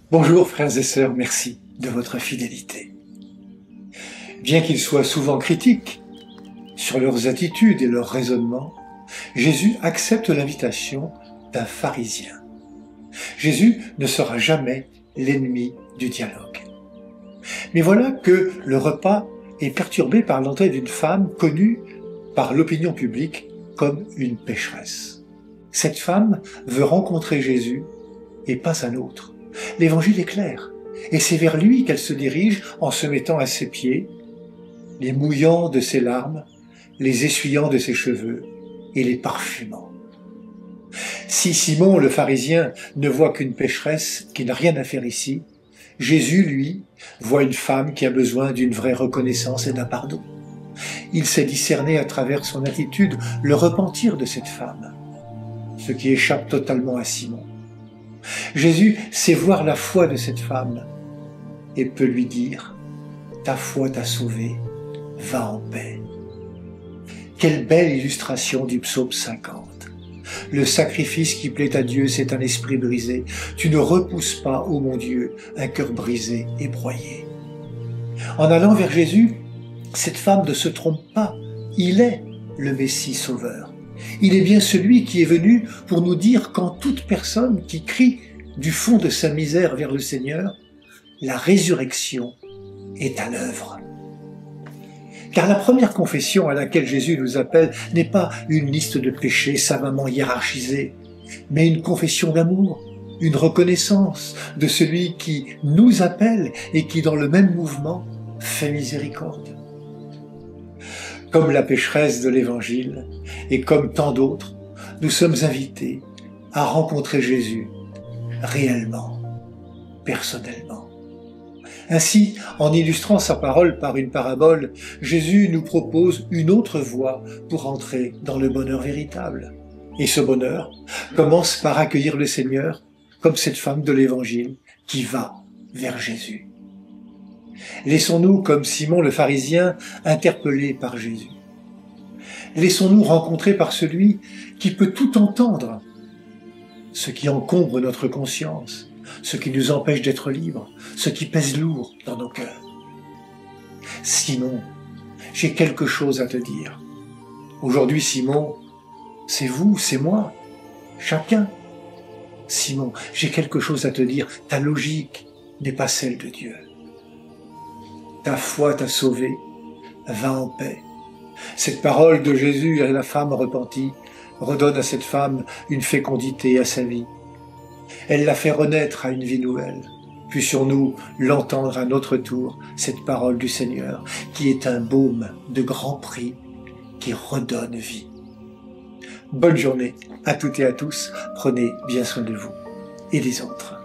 Bonjour frères et sœurs, merci de votre fidélité. Bien qu'ils soient souvent critiques sur leurs attitudes et leurs raisonnements, Jésus accepte l'invitation d'un pharisien. Jésus ne sera jamais l'ennemi du dialogue. Mais voilà que le repas est perturbé par l'entrée d'une femme connue par l'opinion publique comme une pécheresse. Cette femme veut rencontrer Jésus et pas un autre. L'évangile est clair, et c'est vers lui qu'elle se dirige en se mettant à ses pieds, les mouillant de ses larmes, les essuyant de ses cheveux et les parfumant. Si Simon le pharisien ne voit qu'une pécheresse qui n'a rien à faire ici, Jésus, lui, voit une femme qui a besoin d'une vraie reconnaissance et d'un pardon. Il sait discerner à travers son attitude le repentir de cette femme, ce qui échappe totalement à Simon. Jésus sait voir la foi de cette femme et peut lui dire « Ta foi t'a sauvé, va en paix ». Quelle belle illustration du psaume 50. Le sacrifice qui plaît à Dieu, c'est un esprit brisé. Tu ne repousses pas, ô mon Dieu, un cœur brisé et broyé. En allant vers Jésus, cette femme ne se trompe pas. Il est le Messie sauveur. Il est bien celui qui est venu pour nous dire qu'en toute personne qui crie du fond de sa misère vers le Seigneur, la résurrection est à l'œuvre. Car la première confession à laquelle Jésus nous appelle n'est pas une liste de péchés savamment hiérarchisés, mais une confession d'amour, une reconnaissance de celui qui nous appelle et qui, dans le même mouvement, fait miséricorde. Comme la pécheresse de l'Évangile, et comme tant d'autres, nous sommes invités à rencontrer Jésus réellement, personnellement. Ainsi, en illustrant sa parole par une parabole, Jésus nous propose une autre voie pour entrer dans le bonheur véritable. Et ce bonheur commence par accueillir le Seigneur, comme cette femme de l'Évangile qui va vers Jésus. Laissons-nous, comme Simon le pharisien, interpellés par Jésus. Laissons-nous rencontrer par celui qui peut tout entendre, ce qui encombre notre conscience, ce qui nous empêche d'être libres, ce qui pèse lourd dans nos cœurs. Simon, j'ai quelque chose à te dire. Aujourd'hui, Simon, c'est vous, c'est moi, chacun. Simon, j'ai quelque chose à te dire. Ta logique n'est pas celle de Dieu. Ta foi t'a sauvé, va en paix. Cette parole de Jésus et la femme repentie redonne à cette femme une fécondité à sa vie. Elle la fait renaître à une vie nouvelle. Puissions-nous l'entendre à notre tour, cette parole du Seigneur, qui est un baume de grand prix, qui redonne vie. Bonne journée à toutes et à tous. Prenez bien soin de vous et des autres.